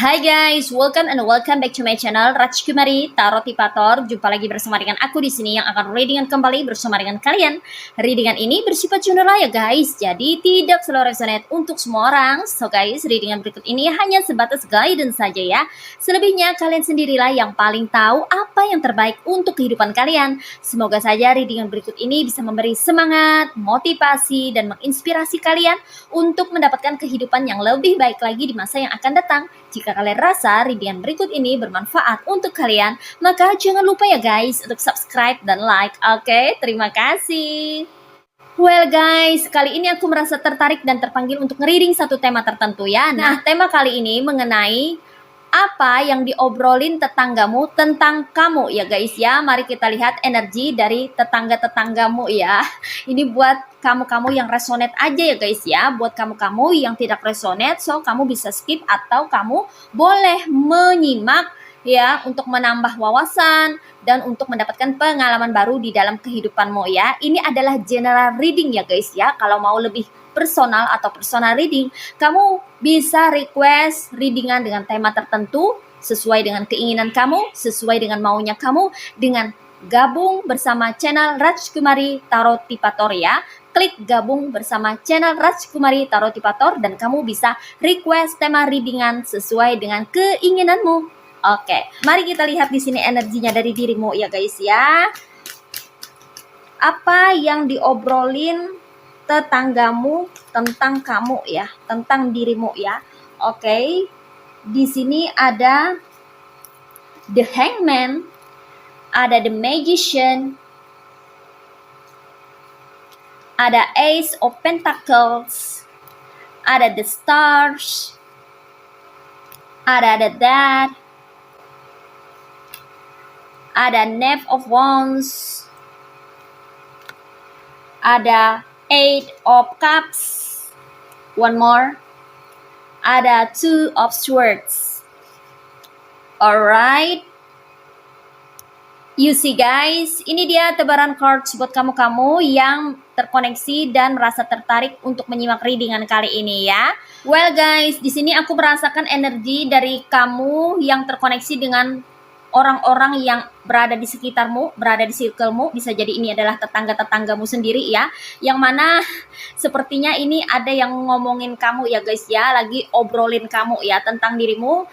Hai guys, welcome back to my channel Rajkumari Tarot Tipator. Jumpa lagi bersama dengan aku di sini yang akan readingan kembali bersama dengan kalian. Readingan ini bersifat general ya guys, jadi tidak selalu resonate untuk semua orang. So guys, readingan berikut ini hanya sebatas guidance saja ya. Selebihnya kalian sendirilah yang paling tahu apa yang terbaik untuk kehidupan kalian. Semoga saja readingan berikut ini bisa memberi semangat, motivasi, dan menginspirasi kalian untuk mendapatkan kehidupan yang lebih baik lagi di masa yang akan datang. Jika kalian rasa readingan berikut ini bermanfaat untuk kalian, maka jangan lupa ya guys untuk subscribe dan like. Oke, terima kasih. Well guys, kali ini aku merasa tertarik dan terpanggil untuk nge-reading satu tema tertentu ya. Nah, tema kali ini mengenai apa yang diobrolin tetanggamu tentang kamu ya guys ya. Mari kita lihat energi dari tetangga-tetanggamu ya. Ini buat kamu-kamu yang resonate aja ya guys ya. Buat kamu-kamu yang tidak resonate, so kamu bisa skip atau kamu boleh menyimak ya untuk menambah wawasan dan untuk mendapatkan pengalaman baru di dalam kehidupanmu ya. Ini adalah general reading ya guys ya. Kalau mau lebih personal atau personal reading, kamu bisa request readingan dengan tema tertentu sesuai dengan keinginan kamu, sesuai dengan maunya kamu, dengan gabung bersama channel Rajkumari Tarot Tipator ya. Klik gabung bersama channel Rajkumari Tarot Tipator dan kamu bisa request tema readingan sesuai dengan keinginanmu. Oke, mari kita lihat di sini energinya dari dirimu ya guys ya. Apa yang diobrolin tetanggamu tentang kamu ya, tentang dirimu ya. Oke. Di sini ada The Hangman, ada The Magician, ada Ace of Pentacles, ada The Stars, ada The Death, ada Knave of Wands, ada Eight of Cups, one more, ada Two of Swords. Alright, you see guys, ini dia tebaran cards buat kamu-kamu yang terkoneksi dan merasa tertarik untuk menyimak readingan kali ini ya. Well guys, di sini aku merasakan energi dari kamu yang terkoneksi dengan orang-orang yang berada di sekitarmu, berada di circlemu. Bisa jadi ini adalah tetangga-tetanggamu sendiri ya, yang mana sepertinya ini ada yang ngomongin kamu ya guys ya, lagi obrolin kamu ya tentang dirimu.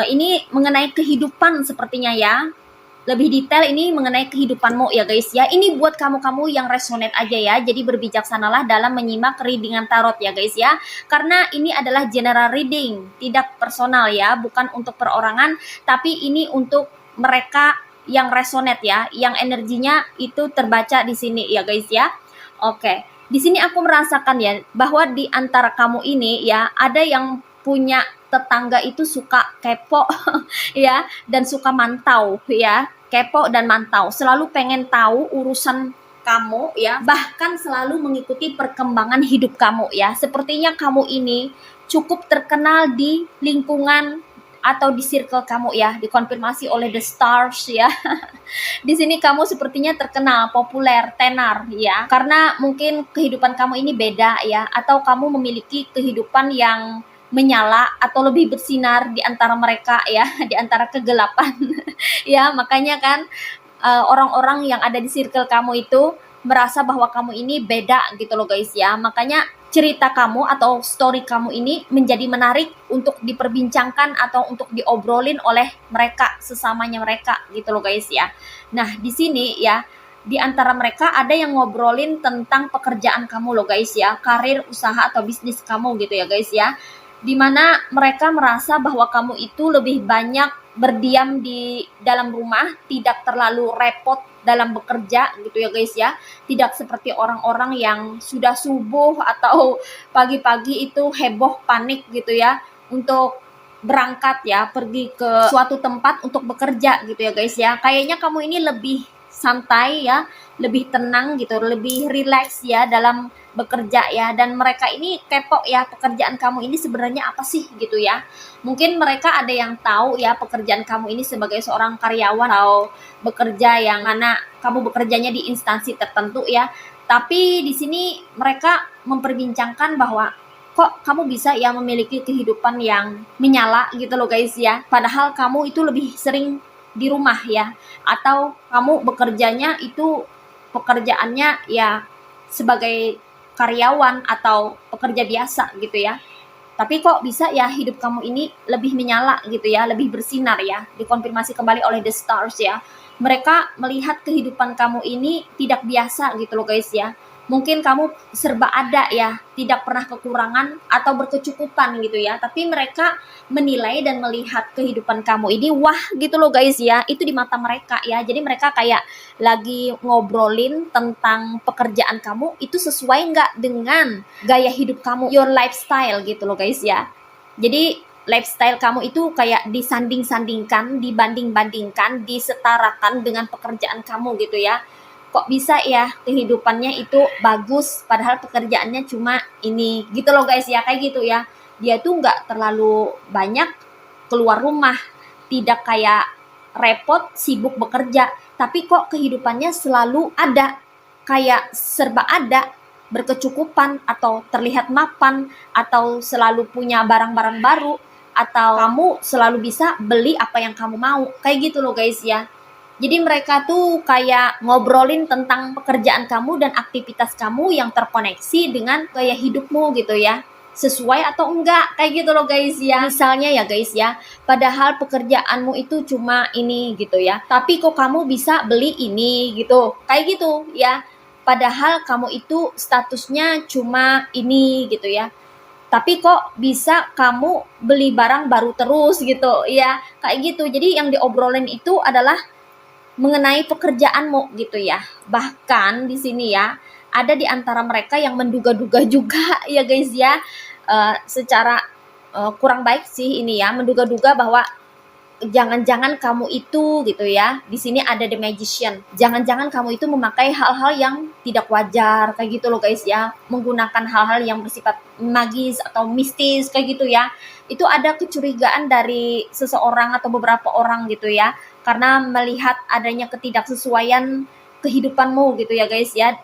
Ini mengenai kehidupan sepertinya ya, lebih detail ini mengenai kehidupanmu ya guys ya. Ini buat kamu-kamu yang resonate aja ya, jadi berbijaksanalah dalam menyimak readingan tarot ya guys ya, karena ini adalah general reading, tidak personal ya, bukan untuk perorangan, tapi ini untuk mereka yang resonate ya, yang energinya itu terbaca di sini ya guys ya. Oke, di sini aku merasakan ya bahwa di antara kamu ini ya ada yang punya tetangga itu suka kepo ya, dan suka mantau ya, kepo dan mantau, selalu pengen tahu urusan kamu ya, bahkan selalu mengikuti perkembangan hidup kamu ya. Sepertinya kamu ini cukup terkenal di lingkungan atau di circle kamu ya, dikonfirmasi oleh The Stars ya. Di sini kamu sepertinya terkenal, populer, tenar ya, karena mungkin kehidupan kamu ini beda ya, atau kamu memiliki kehidupan yang menyala atau lebih bersinar di antara mereka ya, di antara kegelapan ya. Makanya kan orang-orang yang ada di circle kamu itu merasa bahwa kamu ini beda gitu loh guys ya. Makanya cerita kamu atau story kamu ini menjadi menarik untuk diperbincangkan atau untuk diobrolin oleh mereka, sesamanya mereka gitu loh guys ya. Nah, di sini ya, di antara mereka ada yang ngobrolin tentang pekerjaan kamu loh guys ya, karir, usaha atau bisnis kamu gitu ya guys ya. Dimana mereka merasa bahwa kamu itu lebih banyak berdiam di dalam rumah, tidak terlalu repot dalam bekerja gitu ya guys ya. Tidak seperti orang-orang yang sudah subuh atau pagi-pagi itu heboh panik gitu ya untuk berangkat ya pergi ke suatu tempat untuk bekerja gitu ya guys ya. Kayaknya kamu ini lebih santai ya, lebih tenang gitu, lebih rileks ya dalam bekerja ya. Dan mereka ini kepo ya, pekerjaan kamu ini sebenarnya apa sih gitu ya. Mungkin mereka ada yang tahu ya pekerjaan kamu ini sebagai seorang karyawan atau bekerja yang mana kamu bekerjanya di instansi tertentu ya. Tapi di sini mereka memperbincangkan bahwa kok kamu bisa ya memiliki kehidupan yang menyala gitu loh guys ya. Padahal kamu itu lebih sering di rumah ya, atau kamu bekerjanya itu pekerjaannya ya sebagai karyawan atau pekerja biasa gitu ya. Tapi kok bisa ya hidup kamu ini lebih menyala gitu ya, lebih bersinar ya. Dikonfirmasi kembali oleh The Stars ya. Mereka melihat kehidupan kamu ini tidak biasa gitu loh guys ya. Mungkin kamu serba ada ya, tidak pernah kekurangan atau berkecukupan gitu ya. Tapi mereka menilai dan melihat kehidupan kamu ini wah gitu loh guys ya. Itu di mata mereka ya. Jadi mereka kayak lagi ngobrolin tentang pekerjaan kamu itu sesuai nggak dengan gaya hidup kamu, your lifestyle gitu loh guys ya. Jadi lifestyle kamu itu kayak disanding-sandingkan, dibanding-bandingkan, disetarakan dengan pekerjaan kamu gitu ya. Kok bisa ya kehidupannya itu bagus padahal pekerjaannya cuma ini gitu loh guys ya, kayak gitu ya. Dia tuh nggak terlalu banyak keluar rumah, tidak kayak repot sibuk bekerja, tapi kok kehidupannya selalu ada, kayak serba ada, berkecukupan atau terlihat mapan atau selalu punya barang-barang baru atau kamu selalu bisa beli apa yang kamu mau, kayak gitu loh guys ya. Jadi mereka tuh kayak ngobrolin tentang pekerjaan kamu dan aktivitas kamu yang terkoneksi dengan gaya hidupmu gitu ya. Sesuai atau enggak, kayak gitu loh guys ya. Misalnya ya guys ya, padahal pekerjaanmu itu cuma ini gitu ya. Tapi kok kamu bisa beli ini gitu, kayak gitu ya. Padahal kamu itu statusnya cuma ini gitu ya. Tapi kok bisa kamu beli barang baru terus gitu ya, kayak gitu. Jadi yang diobrolin itu adalah mengenai pekerjaanmu gitu ya. Bahkan di sini ya, ada di antara mereka yang menduga-duga juga ya guys ya, secara kurang baik sih ini ya, menduga-duga bahwa jangan-jangan kamu itu gitu ya, di sini ada the magician. Jangan-jangan kamu itu memakai hal-hal yang tidak wajar kayak gitu loh guys ya, menggunakan hal-hal yang bersifat magis atau mistis kayak gitu ya. Itu ada kecurigaan dari seseorang atau beberapa orang gitu ya, karena melihat adanya ketidaksesuaian kehidupanmu gitu ya guys ya.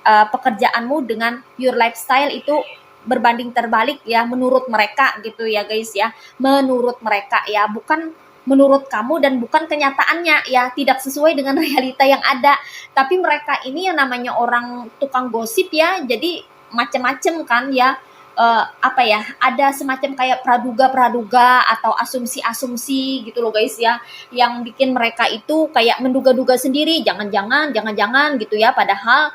Pekerjaanmu dengan your lifestyle itu berbanding terbalik ya menurut mereka gitu ya guys ya. Menurut mereka ya, bukan menurut kamu dan bukan kenyataannya ya, tidak sesuai dengan realita yang ada. Tapi mereka ini yang namanya orang tukang gosip ya, jadi macem-macem kan ya. Apa ya, ada semacam kayak praduga-praduga atau asumsi-asumsi gitu loh guys ya, yang bikin mereka itu kayak menduga-duga sendiri, jangan-jangan gitu ya, padahal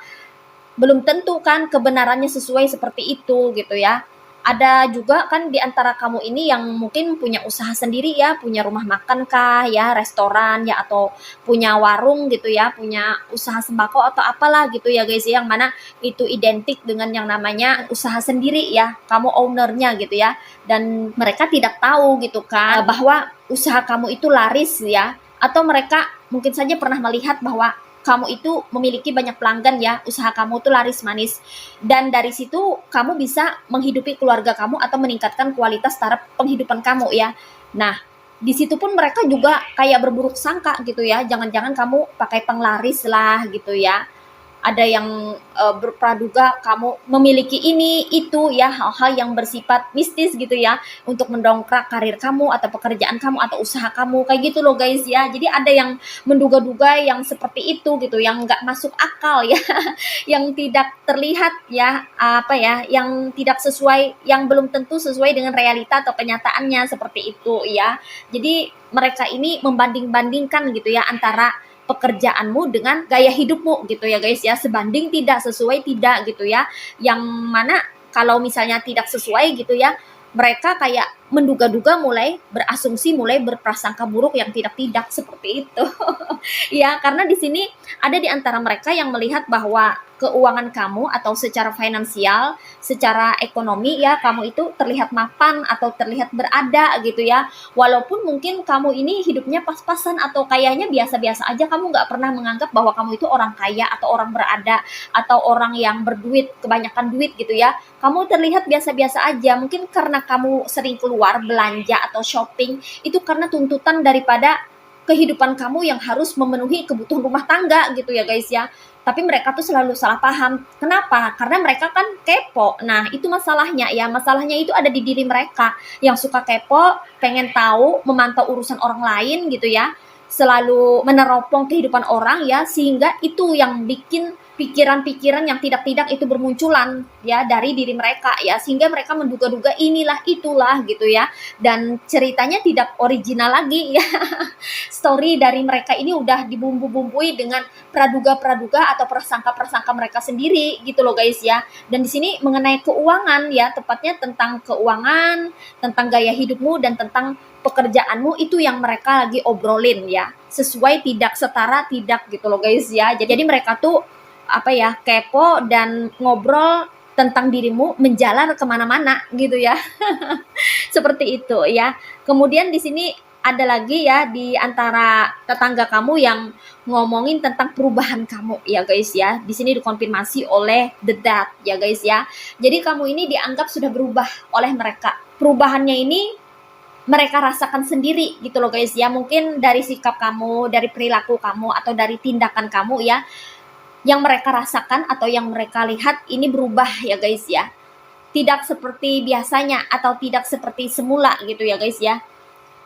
belum tentu kan kebenarannya sesuai seperti itu gitu ya. Ada juga kan di antara kamu ini yang mungkin punya usaha sendiri ya, punya rumah makan kah ya, restoran ya, atau punya warung gitu ya, punya usaha sembako atau apalah gitu ya guys ya, yang mana itu identik dengan yang namanya usaha sendiri ya, kamu ownernya gitu ya. Dan mereka tidak tahu gitu kan bahwa usaha kamu itu laris ya, atau mereka mungkin saja pernah melihat bahwa kamu itu memiliki banyak pelanggan ya, usaha kamu tuh laris manis. Dan dari situ kamu bisa menghidupi keluarga kamu atau meningkatkan kualitas taraf penghidupan kamu ya. Nah, di situ pun mereka juga kayak berburuk sangka gitu ya, jangan-jangan kamu pakai penglaris lah gitu ya. Ada yang berpraduga kamu memiliki ini itu ya, hal-hal yang bersifat mistis gitu ya, untuk mendongkrak karir kamu atau pekerjaan kamu atau usaha kamu kayak gitu loh guys ya. Jadi ada yang menduga-duga yang seperti itu gitu, yang nggak masuk akal ya, yang tidak terlihat ya, apa ya, yang tidak sesuai, yang belum tentu sesuai dengan realita atau kenyataannya seperti itu ya. Jadi mereka ini membanding-bandingkan gitu ya antara pekerjaanmu dengan gaya hidupmu gitu ya guys ya, sebanding tidak, sesuai tidak gitu ya. Yang mana kalau misalnya tidak sesuai gitu ya, mereka kayak menduga-duga, mulai berasumsi, mulai berprasangka buruk yang tidak-tidak seperti itu. Ya, karena di sini ada di antara mereka yang melihat bahwa keuangan kamu atau secara finansial, secara ekonomi ya, kamu itu terlihat mapan atau terlihat berada gitu ya. Walaupun mungkin kamu ini hidupnya pas-pasan atau kayaknya biasa-biasa aja, kamu nggak pernah menganggap bahwa kamu itu orang kaya atau orang berada atau orang yang berduit, kebanyakan duit gitu ya. Kamu terlihat biasa-biasa aja, mungkin karena kamu sering keluar belanja atau shopping, itu karena tuntutan daripada kehidupan kamu yang harus memenuhi kebutuhan rumah tangga gitu ya guys ya. Tapi mereka tuh selalu salah paham. Kenapa? Karena mereka kan kepo. Nah, itu masalahnya ya. Masalahnya itu ada di diri mereka yang suka kepo, pengen tahu, memantau urusan orang lain gitu ya. Selalu meneropong kehidupan orang ya, sehingga itu yang bikin pikiran-pikiran yang tidak-tidak itu bermunculan ya dari diri mereka ya, sehingga mereka menduga-duga inilah itulah gitu ya. Dan ceritanya tidak original lagi ya. Story dari mereka ini udah dibumbu-bumbui dengan praduga-praduga atau prasangka-prasangka mereka sendiri gitu loh guys ya. Dan di sini mengenai keuangan ya, tepatnya tentang keuangan, tentang gaya hidupmu dan tentang pekerjaanmu, itu yang mereka lagi obrolin ya. Sesuai, tidak setara, tidak gitu loh guys ya. Jadi mereka tuh apa ya, kepo dan ngobrol tentang dirimu menjalar kemana-mana gitu ya. Seperti itu ya. Kemudian di sini ada lagi ya di antara tetangga kamu yang ngomongin tentang perubahan kamu ya guys ya. Di sini dikonfirmasi oleh the dad ya guys ya. Jadi kamu ini dianggap sudah berubah oleh mereka. Perubahannya ini mereka rasakan sendiri gitu loh guys ya. Mungkin dari sikap kamu, dari perilaku kamu, atau dari tindakan kamu ya, yang mereka rasakan atau yang mereka lihat ini berubah ya guys ya. Tidak seperti biasanya atau tidak seperti semula gitu ya guys ya.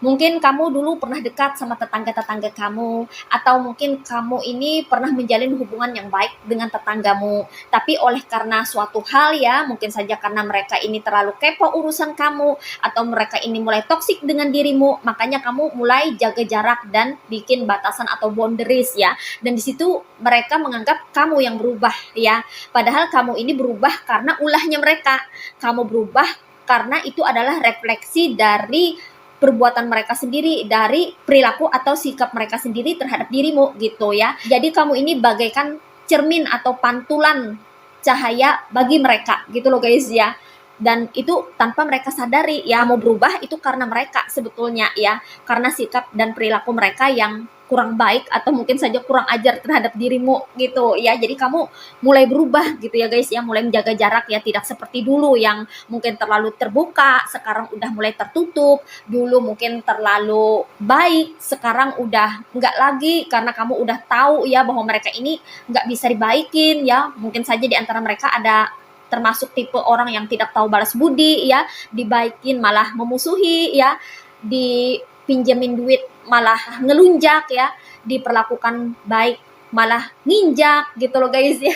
Mungkin kamu dulu pernah dekat sama tetangga-tetangga kamu, atau mungkin kamu ini pernah menjalin hubungan yang baik dengan tetanggamu. Tapi oleh karena suatu hal ya, mungkin saja karena mereka ini terlalu kepo urusan kamu, atau mereka ini mulai toksik dengan dirimu, makanya kamu mulai jaga jarak dan bikin batasan atau boundaries ya. Dan di situ mereka menganggap kamu yang berubah ya. Padahal kamu ini berubah karena ulahnya mereka. Kamu berubah karena itu adalah refleksi dari perbuatan mereka sendiri, dari perilaku atau sikap mereka sendiri terhadap dirimu gitu ya. Jadi kamu ini bagaikan cermin atau pantulan cahaya bagi mereka gitu loh guys ya. Dan itu tanpa mereka sadari ya, mau berubah itu karena mereka sebetulnya ya, karena sikap dan perilaku mereka yang kurang baik atau mungkin saja kurang ajar terhadap dirimu gitu ya. Jadi kamu mulai berubah gitu ya guys ya, mulai menjaga jarak ya, tidak seperti dulu yang mungkin terlalu terbuka, sekarang udah mulai tertutup. Dulu mungkin terlalu baik, sekarang udah enggak lagi, karena kamu udah tahu ya bahwa mereka ini enggak bisa dibaikin ya. Mungkin saja di antara mereka ada termasuk tipe orang yang tidak tahu balas budi ya, dibaikin malah memusuhi ya, dipinjemin duit malah ngelunjak ya, diperlakukan baik malah nginjak gitu loh guys ya.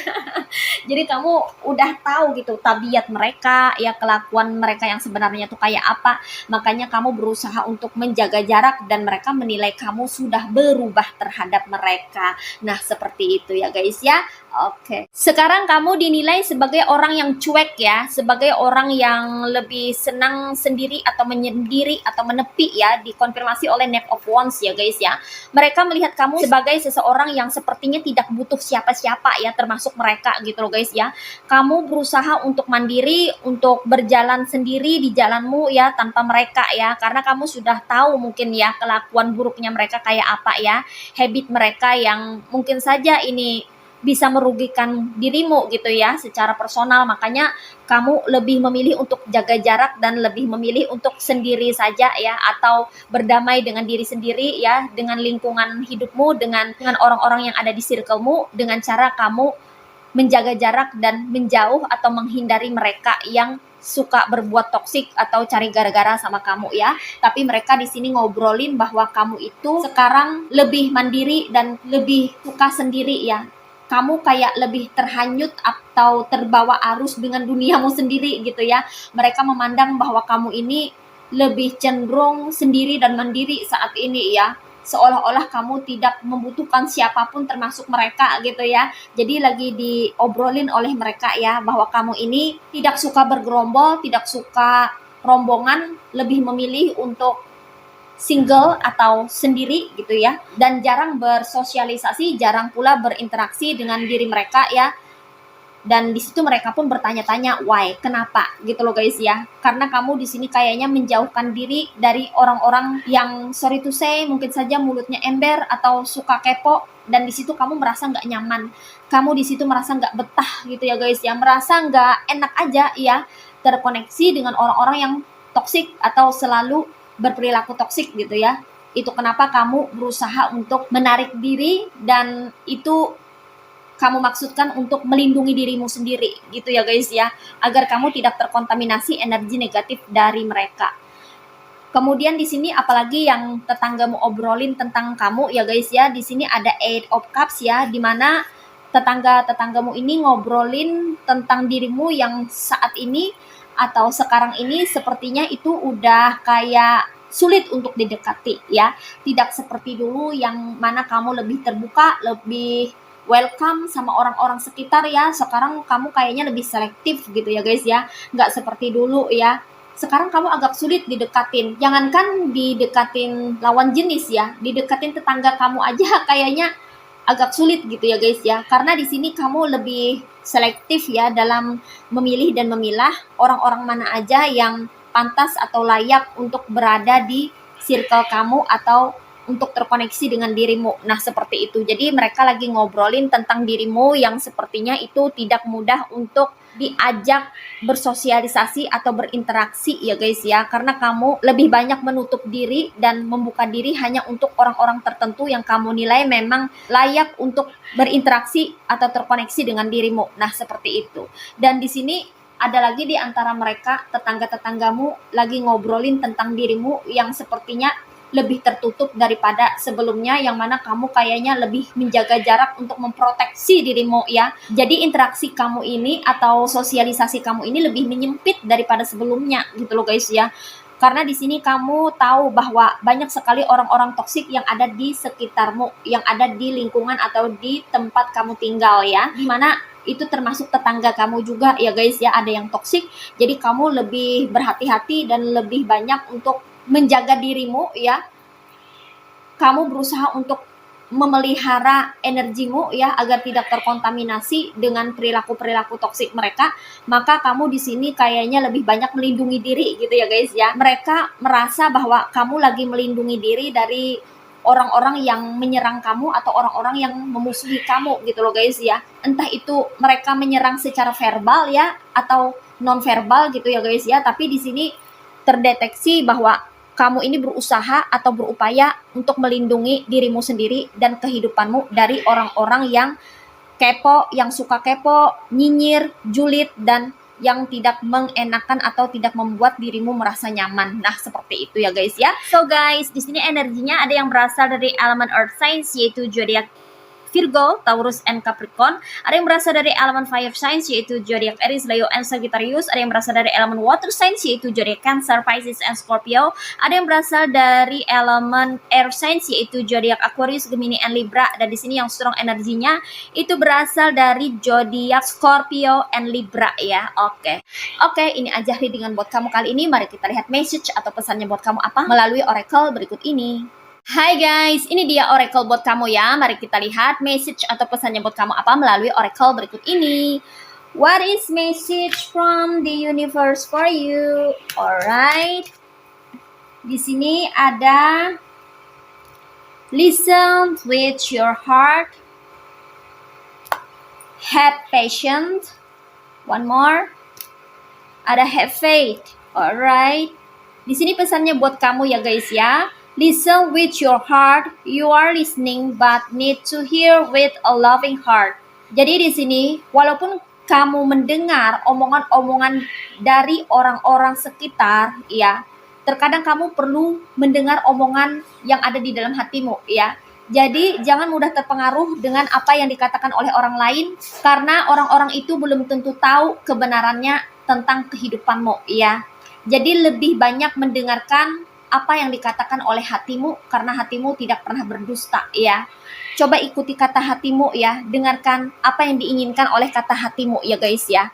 Jadi kamu udah tahu gitu tabiat mereka ya, kelakuan mereka yang sebenarnya tuh kayak apa. Makanya kamu berusaha untuk menjaga jarak dan mereka menilai kamu sudah berubah terhadap mereka. Nah, seperti itu ya guys ya. Oke. Sekarang kamu dinilai sebagai orang yang cuek ya, sebagai orang yang lebih senang sendiri atau menyendiri atau menepi ya, dikonfirmasi oleh Knight of Wands ya guys ya. Mereka melihat kamu sebagai seseorang yang sepertinya tidak butuh siapa-siapa ya, termasuk mereka gitu loh guys ya. Kamu berusaha untuk mandiri, untuk berjalan sendiri di jalanmu ya, tanpa mereka ya, karena kamu sudah tahu mungkin ya kelakuan buruknya mereka kayak apa ya, habit mereka yang mungkin saja ini bisa merugikan dirimu gitu ya secara personal. Makanya kamu lebih memilih untuk jaga jarak dan lebih memilih untuk sendiri saja ya, atau berdamai dengan diri sendiri ya, dengan lingkungan hidupmu, dengan orang-orang yang ada di circlemu, dengan cara kamu menjaga jarak dan menjauh atau menghindari mereka yang suka berbuat toksik atau cari gara-gara sama kamu ya. Tapi mereka di sini ngobrolin bahwa kamu itu sekarang lebih mandiri dan lebih suka sendiri ya. Kamu kayak lebih terhanyut atau terbawa arus dengan duniamu sendiri gitu ya. Mereka memandang bahwa kamu ini lebih cenderung sendiri dan mandiri saat ini ya. Seolah-olah kamu tidak membutuhkan siapapun termasuk mereka gitu ya. Jadi lagi diobrolin oleh mereka ya, bahwa kamu ini tidak suka bergerombol, tidak suka rombongan lebih memilih untuk single atau sendiri gitu ya, dan jarang bersosialisasi, jarang pula berinteraksi dengan diri mereka ya. Dan di situ mereka pun bertanya-tanya why, kenapa gitu loh guys ya. Karena kamu di sini kayaknya menjauhkan diri dari orang-orang yang sorry to say mungkin saja mulutnya ember atau suka kepo, dan di situ kamu merasa nggak nyaman. Kamu di situ merasa nggak betah gitu ya guys ya, merasa nggak enak aja ya, terkoneksi dengan orang-orang yang toksik atau selalu berperilaku toksik gitu ya. Itu kenapa kamu berusaha untuk menarik diri, dan itu kamu maksudkan untuk melindungi dirimu sendiri gitu ya guys ya, agar kamu tidak terkontaminasi energi negatif dari mereka. Kemudian di sini apalagi yang tetanggamu obrolin tentang kamu ya guys ya, di sini ada Eight of Cups ya, dimana tetanggamu ini ngobrolin tentang dirimu yang saat ini atau sekarang ini sepertinya itu udah kayak sulit untuk didekati ya. Tidak seperti dulu yang mana kamu lebih terbuka, lebih welcome sama orang-orang sekitar ya. Sekarang kamu kayaknya lebih selektif gitu ya guys ya, nggak seperti dulu ya. Sekarang kamu agak sulit didekatin, jangankan didekatin lawan jenis ya, didekatin tetangga kamu aja kayaknya agak sulit gitu ya guys ya, karena di sini kamu lebih selektif ya dalam memilih dan memilah orang-orang mana aja yang pantas atau layak untuk berada di circle kamu atau untuk terkoneksi dengan dirimu. Nah, seperti itu. Jadi mereka lagi ngobrolin tentang dirimu yang sepertinya itu tidak mudah untuk diajak bersosialisasi atau berinteraksi ya guys ya, karena kamu lebih banyak menutup diri dan membuka diri hanya untuk orang-orang tertentu yang kamu nilai memang layak untuk berinteraksi atau terkoneksi dengan dirimu. Nah, seperti itu. Dan di sini ada lagi di antara mereka, tetangga-tetanggamu lagi ngobrolin tentang dirimu yang sepertinya lebih tertutup daripada sebelumnya, yang mana kamu kayaknya lebih menjaga jarak untuk memproteksi dirimu ya. Jadi interaksi kamu ini atau sosialisasi kamu ini lebih menyempit daripada sebelumnya gitu loh guys ya. Karena di sini kamu tahu bahwa banyak sekali orang-orang toksik yang ada di sekitarmu, yang ada di lingkungan atau di tempat kamu tinggal ya. Dimana itu termasuk tetangga kamu juga ya guys ya, ada yang toksik. Jadi kamu lebih berhati-hati dan lebih banyak untuk menjaga dirimu ya. Kamu berusaha untuk memelihara energimu ya agar tidak terkontaminasi dengan perilaku-perilaku toksik mereka. Maka kamu di sini kayaknya lebih banyak melindungi diri gitu ya guys ya. Mereka merasa bahwa kamu lagi melindungi diri dari orang-orang yang menyerang kamu atau orang-orang yang memusuhi kamu gitu loh guys ya. Entah itu mereka menyerang secara verbal ya atau non verbal gitu ya guys ya, tapi di sini terdeteksi bahwa kamu ini berusaha atau berupaya untuk melindungi dirimu sendiri dan kehidupanmu dari orang-orang yang kepo, yang suka kepo, nyinyir, julid, dan yang tidak mengenakan atau tidak membuat dirimu merasa nyaman. Nah, seperti itu ya guys ya. So guys, di sini energinya ada yang berasal dari elemen earth signs yaitu zodiak Virgo, Taurus, and Capricorn. Ada yang berasal dari elemen fire signs yaitu zodiak Aries, Leo, and Sagittarius. Ada yang berasal dari elemen water signs yaitu zodiak Cancer, Pisces, and Scorpio. Ada yang berasal dari elemen air signs yaitu zodiak Aquarius, Gemini, and Libra. Dan di sini yang strong energinya itu berasal dari zodiak Scorpio and Libra ya. Oke, ini aja readingan buat kamu kali ini. Mari kita lihat message atau pesannya buat kamu apa melalui oracle berikut ini. Hai guys, ini dia oracle buat kamu ya. Mari kita lihat message atau pesannya buat kamu apa melalui oracle berikut ini. What is message from the universe for you? Alright. Di sini ada listen with your heart. Have patience. One more. Ada have faith. Alright. Di sini pesannya buat kamu ya guys ya. Listen with your heart. You are listening but need to hear with a loving heart. Jadi di sini walaupun kamu mendengar omongan-omongan dari orang-orang sekitar ya, terkadang kamu perlu mendengar omongan yang ada di dalam hatimu ya. Jadi jangan mudah terpengaruh dengan apa yang dikatakan oleh orang lain, karena orang-orang itu belum tentu tahu kebenarannya tentang kehidupanmu ya. Jadi lebih banyak mendengarkan apa yang dikatakan oleh hatimu, karena hatimu tidak pernah berdusta ya. Coba ikuti kata hatimu ya, dengarkan apa yang diinginkan oleh kata hatimu ya guys ya.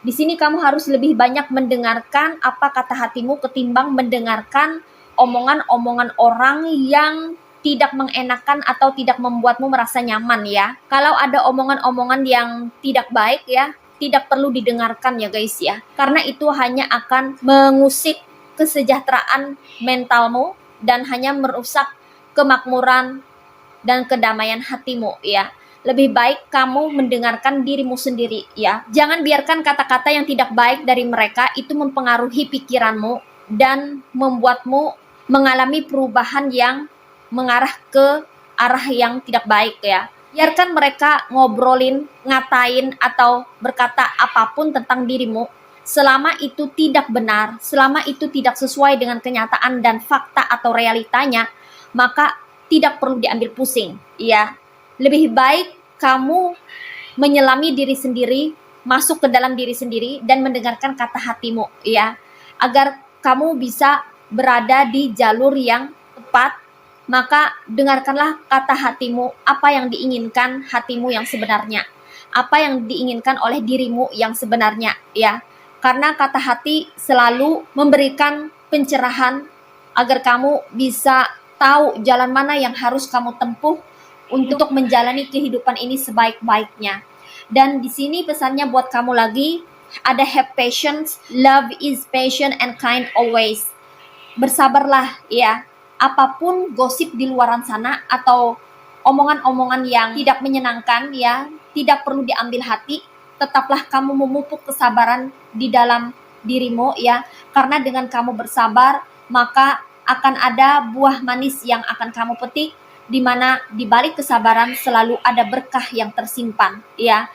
Di sini kamu harus lebih banyak mendengarkan apa kata hatimu ketimbang mendengarkan omongan-omongan orang yang tidak mengenakan atau tidak membuatmu merasa nyaman ya. Kalau ada omongan-omongan yang tidak baik ya, tidak perlu didengarkan ya guys ya. Karena itu hanya akan mengusik kesejahteraan mentalmu dan hanya merusak kemakmuran dan kedamaian hatimu ya. Lebih baik kamu mendengarkan dirimu sendiri ya. Jangan biarkan kata-kata yang tidak baik dari mereka itu mempengaruhi pikiranmu dan membuatmu mengalami perubahan yang mengarah ke arah yang tidak baik ya. Biarkan mereka ngobrolin, ngatain, atau berkata apapun tentang dirimu. Selama itu tidak benar, selama itu tidak sesuai dengan kenyataan dan fakta atau realitanya, maka tidak perlu diambil pusing ya. Lebih baik kamu menyelami diri sendiri, masuk ke dalam diri sendiri dan mendengarkan kata hatimu ya, agar kamu bisa berada di jalur yang tepat. Maka dengarkanlah kata hatimu, apa yang diinginkan hatimu yang sebenarnya, apa yang diinginkan oleh dirimu yang sebenarnya ya. Karena kata hati selalu memberikan pencerahan agar kamu bisa tahu jalan mana yang harus kamu tempuh untuk menjalani kehidupan ini sebaik-baiknya. Dan di sini pesannya buat kamu lagi, ada have patience, love is patient and kind always. Bersabarlah ya, apapun gosip di luaran sana atau omongan-omongan yang tidak menyenangkan ya, tidak perlu diambil hati. Tetaplah kamu memupuk kesabaran di dalam dirimu ya, karena dengan kamu bersabar maka akan ada buah manis yang akan kamu petik, di mana di balik kesabaran selalu ada berkah yang tersimpan ya.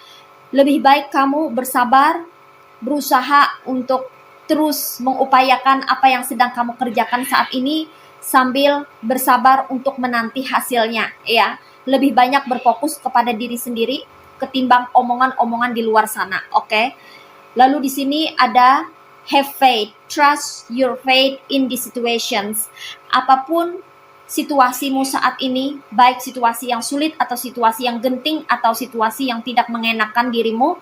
Lebih baik kamu bersabar, berusaha untuk terus mengupayakan apa yang sedang kamu kerjakan saat ini sambil bersabar untuk menanti hasilnya ya. Lebih banyak berfokus kepada diri sendiri ketimbang omongan-omongan di luar sana, oke? Lalu di sini ada have faith, trust your faith in these situations. Apapun situasimu saat ini, baik situasi yang sulit atau situasi yang genting atau situasi yang tidak mengenakan dirimu,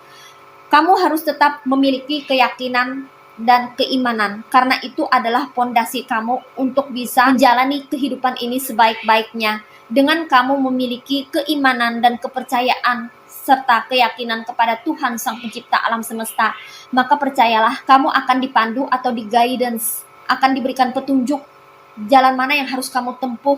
kamu harus tetap memiliki keyakinan dan keimanan, karena itu adalah fondasi kamu untuk bisa menjalani kehidupan ini sebaik-baiknya. Dengan kamu memiliki keimanan dan kepercayaan serta keyakinan kepada Tuhan Sang Pencipta alam semesta, maka percayalah kamu akan dipandu atau di guidance, akan diberikan petunjuk jalan mana yang harus kamu tempuh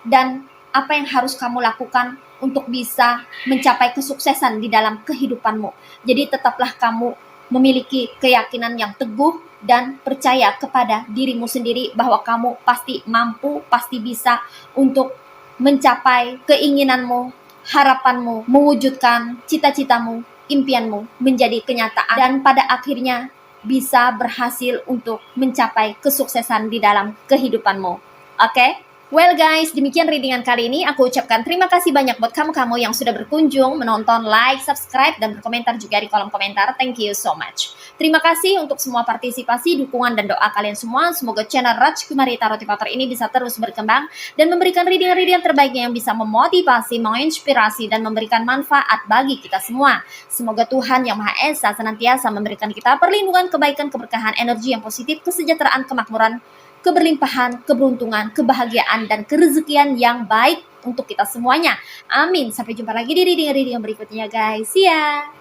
dan apa yang harus kamu lakukan untuk bisa mencapai kesuksesan di dalam kehidupanmu. Jadi tetaplah kamu memiliki keyakinan yang teguh dan percaya kepada dirimu sendiri bahwa kamu pasti mampu, pasti bisa untuk mencapai keinginanmu, harapanmu, mewujudkan cita-citamu, impianmu menjadi kenyataan dan pada akhirnya bisa berhasil untuk mencapai kesuksesan di dalam kehidupanmu. Oke? Well guys, demikian readingan kali ini. Aku ucapkan terima kasih banyak buat kamu-kamu yang sudah berkunjung, menonton, like, subscribe, dan berkomentar juga di kolom komentar. Thank you so much. Terima kasih untuk semua partisipasi, dukungan, dan doa kalian semua. Semoga channel Rajkumari Tarot Motivator ini bisa terus berkembang dan memberikan readingan-readingan terbaiknya yang bisa memotivasi, menginspirasi, dan memberikan manfaat bagi kita semua. Semoga Tuhan Yang Maha Esa senantiasa memberikan kita perlindungan, kebaikan, keberkahan, energi yang positif, kesejahteraan, kemakmuran, keberlimpahan, keberuntungan, kebahagiaan, dan kerezekian yang baik untuk kita semuanya. Amin. Sampai jumpa lagi di reading-reading berikutnya guys. See ya.